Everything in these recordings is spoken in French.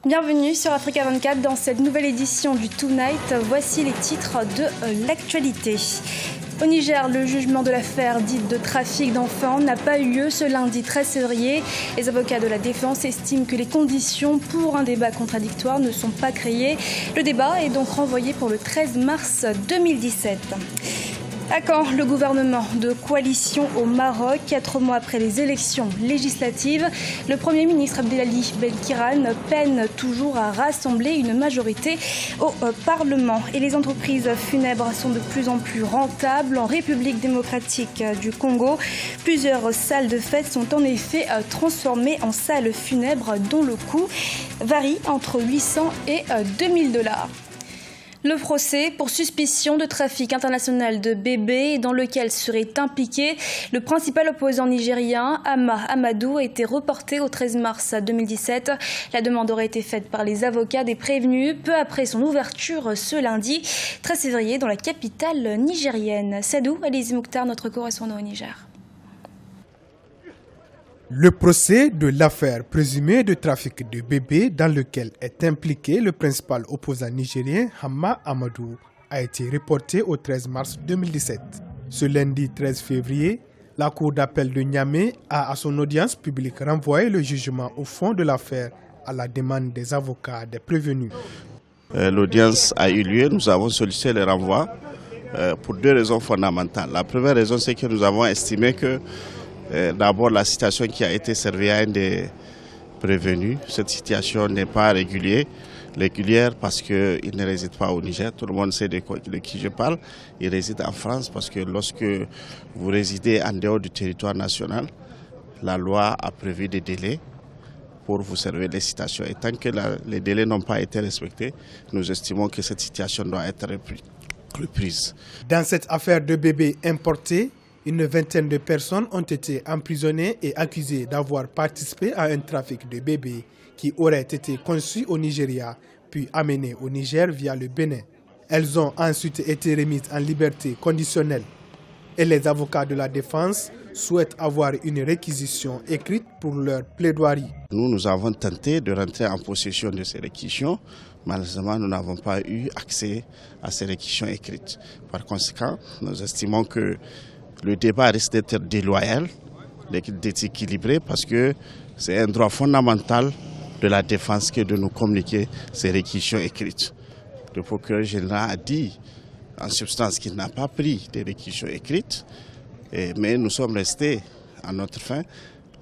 Bienvenue sur Africa 24 dans cette nouvelle édition du Tonight. Voici les titres de l'actualité. Au Niger, le jugement de l'affaire dite de trafic d'enfants n'a pas eu lieu ce lundi 13 février. Les avocats de la défense estiment que les conditions pour un débat contradictoire ne sont pas créées. Le débat est donc renvoyé pour le 13 mars 2017. À quand le gouvernement de coalition au Maroc, 4 mois après les élections législatives? Le Premier ministre Abdelali Ben-Kiran peine toujours à rassembler une majorité au Parlement. Et les entreprises funèbres sont de plus en plus rentables en République démocratique du Congo. Plusieurs salles de fête sont en effet transformées en salles funèbres dont le coût varie entre 800 et 2000 $. Le procès pour suspicion de trafic international de bébés dans lequel serait impliqué le principal opposant nigérien, Hama Amadou, a été reporté au 13 mars 2017. La demande aurait été faite par les avocats des prévenus peu après son ouverture ce lundi 13 février dans la capitale nigérienne. Sadou Alizi Mouktar, notre correspondant au Niger. Le procès de l'affaire présumée de trafic de bébés dans lequel est impliqué le principal opposant nigérien Hama Amadou a été reporté au 13 mars 2017. Ce lundi 13 février, la Cour d'appel de Niamey a à son audience publique renvoyé le jugement au fond de l'affaire à la demande des avocats des prévenus. L'audience a eu lieu, nous avons sollicité le renvoi pour deux raisons fondamentales. La première raison, c'est que nous avons estimé que d'abord, la citation qui a été servie à un des prévenus, cette citation n'est pas régulière parce qu'il ne réside pas au Niger. Tout le monde sait de qui je parle. Il réside en France parce que lorsque vous résidez en dehors du territoire national, la loi a prévu des délais pour vous servir des citations. Et tant que les délais n'ont pas été respectés, nous estimons que cette citation doit être reprise. Dans cette affaire de bébés importés, une vingtaine de personnes ont été emprisonnées et accusées d'avoir participé à un trafic de bébés qui aurait été conçu au Nigeria, puis amené au Niger via le Bénin. Elles ont ensuite été remises en liberté conditionnelle. Et les avocats de la défense souhaitent avoir une réquisition écrite pour leur plaidoirie. Nous avons tenté de rentrer en possession de ces réquisitions. Malheureusement, nous n'avons pas eu accès à ces réquisitions écrites. Par conséquent, nous estimons que le débat risque d'être déloyal, déséquilibré, parce que c'est un droit fondamental de la défense que de nous communiquer ces réquisitions écrites. Le procureur général a dit, en substance, qu'il n'a pas pris des réquisitions écrites, mais nous sommes restés à notre fin,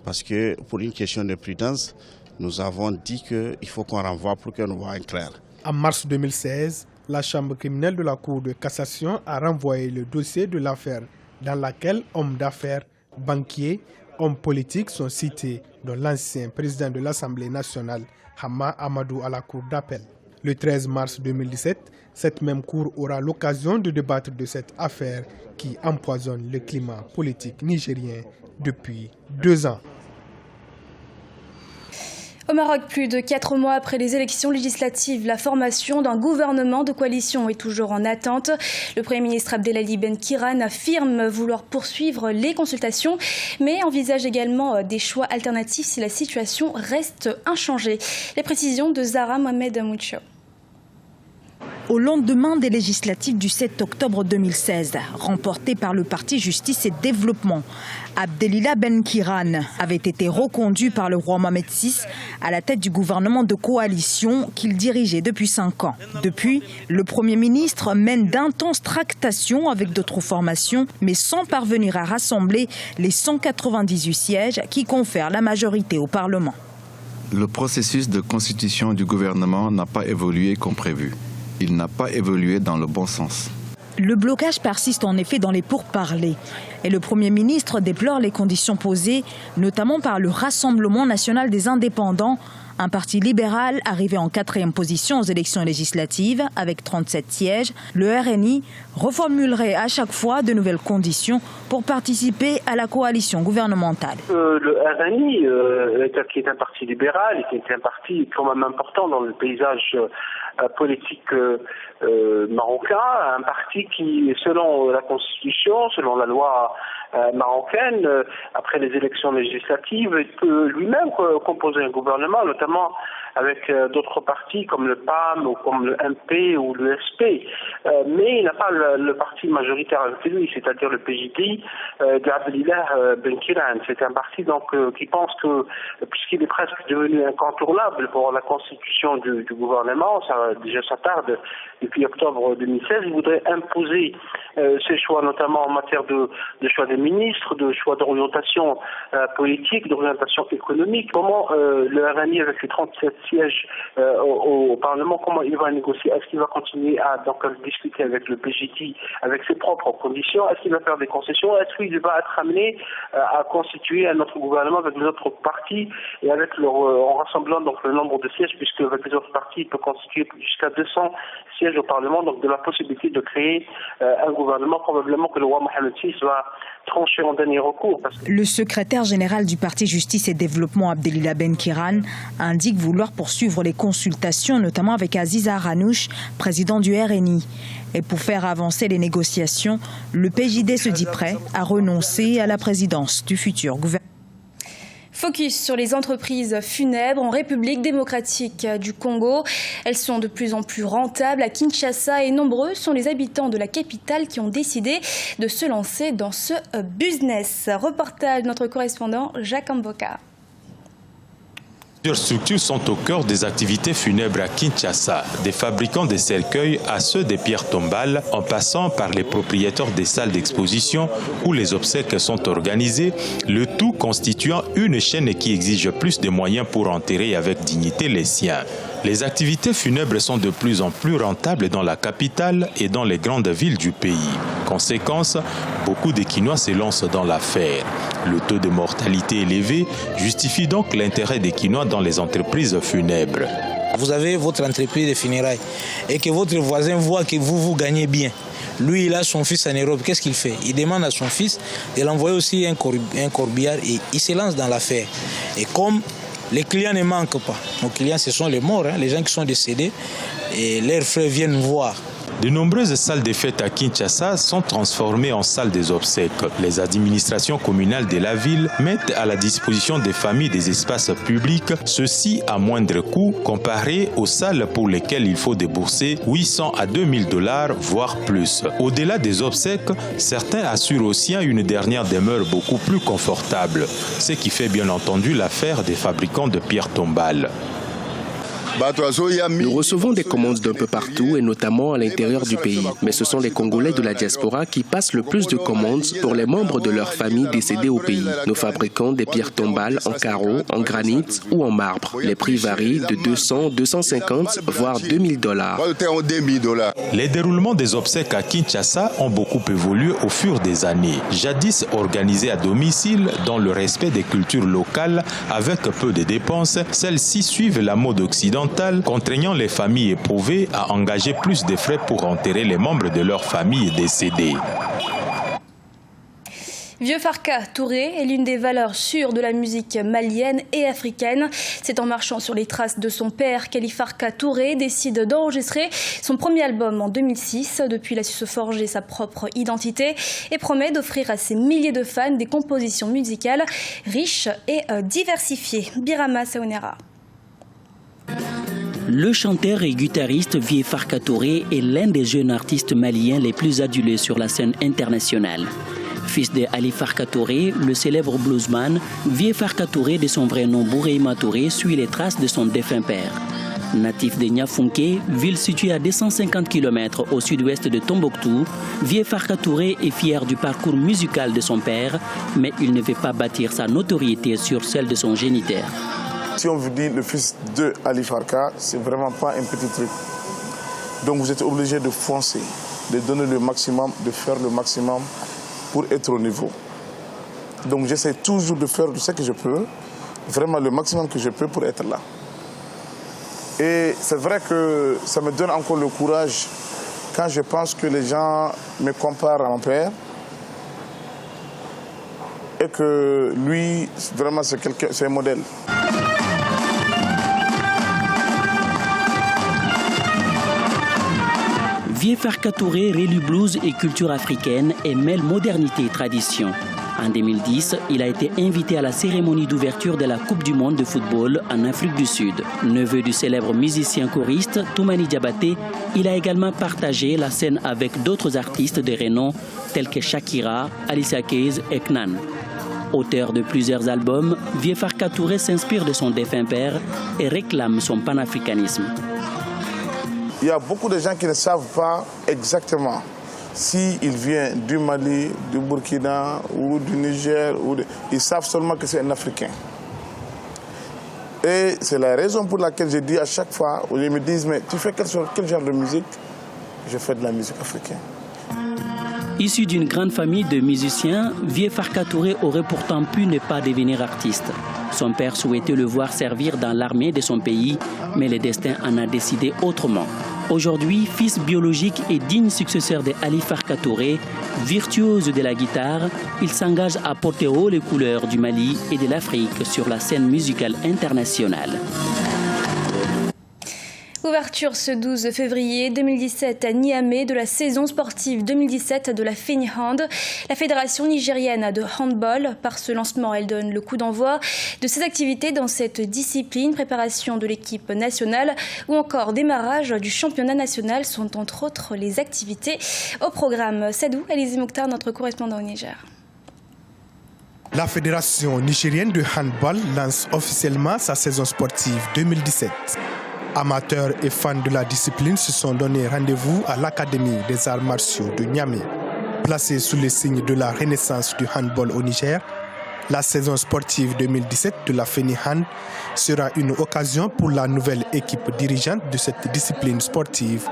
parce que pour une question de prudence, nous avons dit qu'il faut qu'on renvoie pour que nous voyons clair. En mars 2016, la Chambre criminelle de la Cour de cassation a renvoyé le dossier de l'affaire dans laquelle hommes d'affaires, banquiers, hommes politiques sont cités, dont l'ancien président de l'Assemblée nationale, Hama Amadou, à la Cour d'appel. Le 13 mars 2017, cette même Cour aura l'occasion de débattre de cette affaire qui empoisonne le climat politique nigérien depuis 2 ans. Au Maroc, plus de 4 mois après les élections législatives, la formation d'un gouvernement de coalition est toujours en attente. Le Premier ministre Abdelali Ben-Kiran affirme vouloir poursuivre les consultations, mais envisage également des choix alternatifs si la situation reste inchangée. Les précisions de Zahra Mohamed Moucho. Au lendemain des législatives du 7 octobre 2016, remportées par le parti Justice et Développement, Abdelila Ben-Kiran avait été reconduit par le roi Mohamed VI à la tête du gouvernement de coalition qu'il dirigeait depuis 5 ans. Depuis, le Premier ministre mène d'intenses tractations avec d'autres formations, mais sans parvenir à rassembler les 198 sièges qui confèrent la majorité au Parlement. Le processus de constitution du gouvernement n'a pas évolué comme prévu. Il n'a pas évolué dans le bon sens. Le blocage persiste en effet dans les pourparlers. Et le Premier ministre déplore les conditions posées, notamment par le Rassemblement national des indépendants, un parti libéral arrivé en 4e position aux élections législatives avec 37 sièges. Le RNI reformulerait à chaque fois de nouvelles conditions pour participer à la coalition gouvernementale. Le RNI, qui est un parti libéral et qui est un parti quand même important dans le paysage politique marocain, un parti qui, selon la Constitution, selon la loi marocaine, après les élections législatives, peut lui-même composer un gouvernement, notamment avec d'autres partis comme le PAM ou comme le MP ou le SP. Mais il n'a pas le parti majoritaire avec lui, c'est-à-dire le PJD d'Abdelilah Benkiran. C'est un parti donc qui pense que, puisqu'il est presque devenu incontournable pour la constitution du gouvernement, ça tarde depuis octobre 2016, il voudrait imposer ses choix, notamment en matière de choix des ministres, de choix d'orientation politique, d'orientation économique. Comment le RNI, avec les 37 sièges au Parlement, comment il va négocier? Est-ce qu'il va continuer à discuter avec le PJT, avec ses propres conditions? Est-ce qu'il va faire des concessions? Est-ce qu'il va être amené à constituer un autre gouvernement avec les autres partis et avec en rassemblant donc le nombre de sièges, puisque avec les autres partis, il peut constituer jusqu'à 200 sièges au Parlement, donc de la possibilité de créer un gouvernement, probablement que le roi Mohamed VI va trancher en dernier recours. Le secrétaire général du Parti Justice et Développement, Abdelilah Benkiran, indique vouloir poursuivre les consultations, notamment avec Aziza Ranouch, président du RNI. Et pour faire avancer les négociations, le PJD se dit prêt à renoncer à la présidence du futur gouvernement. Focus sur les entreprises funèbres en République démocratique du Congo. Elles sont de plus en plus rentables à Kinshasa et nombreux sont les habitants de la capitale qui ont décidé de se lancer dans ce business. Reportage de notre correspondant Jacques Amboka. Plusieurs structures sont au cœur des activités funèbres à Kinshasa, des fabricants de cercueils à ceux des pierres tombales, en passant par les propriétaires des salles d'exposition où les obsèques sont organisées, le tout constituant une chaîne qui exige plus de moyens pour enterrer avec dignité les siens. Les activités funèbres sont de plus en plus rentables dans la capitale et dans les grandes villes du pays. Conséquence, beaucoup de Kinois se lancent dans l'affaire. Le taux de mortalité élevé justifie donc l'intérêt des Kinois dans les entreprises funèbres. Vous avez votre entreprise de funérailles et que votre voisin voit que vous gagnez bien. Lui, il a son fils en Europe. Qu'est-ce qu'il fait? Il demande à son fils de l'envoyer aussi un corbillard et il se lance dans l'affaire. Et comme les clients ne manquent pas, nos clients, ce sont les morts, les gens qui sont décédés, et leurs frères viennent voir. De nombreuses salles de fête à Kinshasa sont transformées en salles des obsèques. Les administrations communales de la ville mettent à la disposition des familles des espaces publics, ceci à moindre coût comparé aux salles pour lesquelles il faut débourser 800 à 2000 $, voire plus. Au-delà des obsèques, certains assurent aussi une dernière demeure beaucoup plus confortable, ce qui fait bien entendu l'affaire des fabricants de pierres tombales. Nous recevons des commandes d'un peu partout et notamment à l'intérieur du pays. Mais ce sont les Congolais de la diaspora qui passent le plus de commandes pour les membres de leur famille décédés au pays. Nous fabriquons des pierres tombales en carreau, en granit ou en marbre. Les prix varient de 200, 250, voire 2000 $. Les déroulements des obsèques à Kinshasa ont beaucoup évolué au fur des années. Jadis organisées à domicile, dans le respect des cultures locales, avec peu de dépenses, celles-ci suivent la mode occidentale, contraignant les familles éprouvées à engager plus de frais pour enterrer les membres de leur famille décédés. Vieux Farka Touré est l'une des valeurs sûres de la musique malienne et africaine. C'est en marchant sur les traces de son père qu'Ali Farka Touré décide d'enregistrer son premier album en 2006. Depuis, il a su se forger sa propre identité et promet d'offrir à ses milliers de fans des compositions musicales riches et diversifiées. Birama Saounera. Le chanteur et guitariste Vieux Farka Touré est l'un des jeunes artistes maliens les plus adulés sur la scène internationale. Fils de Ali Farka Touré, le célèbre bluesman, Vieux Farka Touré, de son vrai nom Boureima Touré, suit les traces de son défunt père. Natif de Niafunké, ville située à 250 km au sud-ouest de Tombouctou, Vieux Farka Touré est fier du parcours musical de son père, mais il ne veut pas bâtir sa notoriété sur celle de son géniteur. Si on vous dit le fils de Ali Farka, c'est vraiment pas un petit truc. Donc vous êtes obligé de foncer, de donner le maximum, de faire le maximum pour être au niveau. Donc j'essaie toujours de faire ce que je peux, vraiment le maximum que je peux pour être là. Et c'est vrai que ça me donne encore le courage quand je pense que les gens me comparent à mon père et que lui, vraiment c'est un modèle. Vieux Farka Touré relie blues et culture africaine et mêle modernité et tradition. En 2010, il a été invité à la cérémonie d'ouverture de la Coupe du monde de football en Afrique du Sud. Neveu du célèbre musicien choriste Toumani Diabaté, il a également partagé la scène avec d'autres artistes de renom tels que Shakira, Alicia Keys et Knan. Auteur de plusieurs albums, Vieux Farka Touré s'inspire de son défunt père et réclame son panafricanisme. Il y a beaucoup de gens qui ne savent pas exactement s'il vient du Mali, du Burkina ou du Niger. Ils savent seulement que c'est un Africain. Et c'est la raison pour laquelle je dis à chaque fois, où ils me disent, mais tu fais quel genre de musique? Je fais de la musique africaine. Issu d'une grande famille de musiciens, Vieux Farka Touré aurait pourtant pu ne pas devenir artiste. Son père souhaitait le voir servir dans l'armée de son pays, mais le destin en a décidé autrement. Aujourd'hui, fils biologique et digne successeur de Ali Farka Touré, virtuose de la guitare, il s'engage à porter haut les couleurs du Mali et de l'Afrique sur la scène musicale internationale. Ouverture ce 12 février 2017 à Niamey de la saison sportive 2017 de la FENI Hand. La Fédération nigérienne de handball, par ce lancement, elle donne le coup d'envoi de ses activités dans cette discipline. Préparation de l'équipe nationale ou encore démarrage du championnat national sont entre autres les activités au programme. Sadou Alizé Mokhtar, notre correspondant au Niger. La Fédération nigérienne de handball lance officiellement sa saison sportive 2017. Amateurs et fans de la discipline se sont donné rendez-vous à l'Académie des arts martiaux de Niamey. Placée sous les signes de la renaissance du handball au Niger, la saison sportive 2017 de la FENI Hand sera une occasion pour la nouvelle équipe dirigeante de cette discipline sportive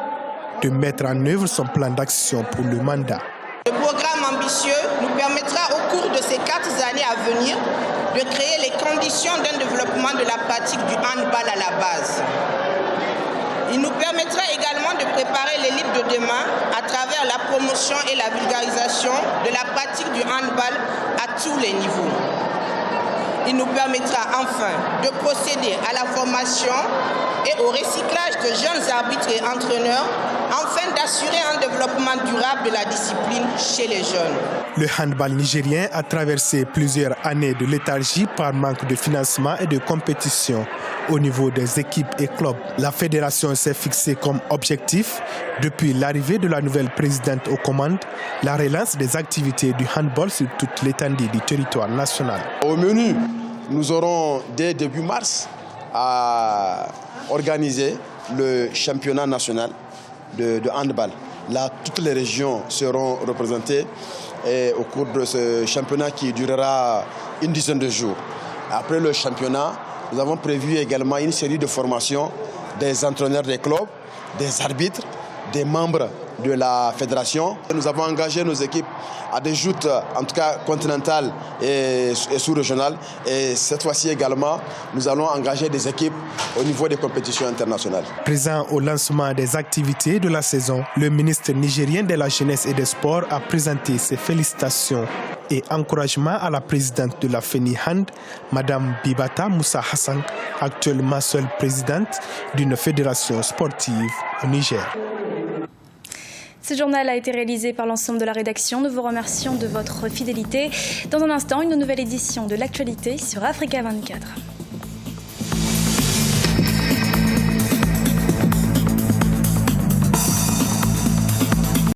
de mettre en œuvre son plan d'action pour le mandat. Le programme ambitieux nous permettra au cours de ces 4 années à venir de créer les conditions d'un développement de la pratique du handball à la base. Il nous permettra également de préparer l'élite de demain à travers la promotion et la vulgarisation de la pratique du handball à tous les niveaux. Il nous permettra enfin de procéder à la formation et au recyclage de jeunes arbitres et entraîneurs afin d'assurer un développement durable de la discipline chez les jeunes. Le handball nigérien a traversé plusieurs années de léthargie par manque de financement et de compétition au niveau des équipes et clubs. La fédération s'est fixée comme objectif, depuis l'arrivée de la nouvelle présidente aux commandes, la relance des activités du handball sur toute l'étendue du territoire national. Au menu, nous aurons dès début mars à organiser le championnat national de handball. Là, toutes les régions seront représentées et au cours de ce championnat qui durera une dizaine de jours. Après le championnat, nous avons prévu également une série de formations des entraîneurs des clubs, des arbitres, des membres de la fédération. Nous avons engagé nos équipes à des joutes, en tout cas continentales et sous-régionales. Et cette fois-ci également, nous allons engager des équipes au niveau des compétitions internationales. Présent au lancement des activités de la saison, le ministre nigérien de la Jeunesse et des Sports a présenté ses félicitations et encouragements à la présidente de la FENI Hand, Mme Bibata Moussa Hassan, actuellement seule présidente d'une fédération sportive au Niger. Ce journal a été réalisé par l'ensemble de la rédaction. Nous vous remercions de votre fidélité. Dans un instant, une nouvelle édition de l'actualité sur Africa 24.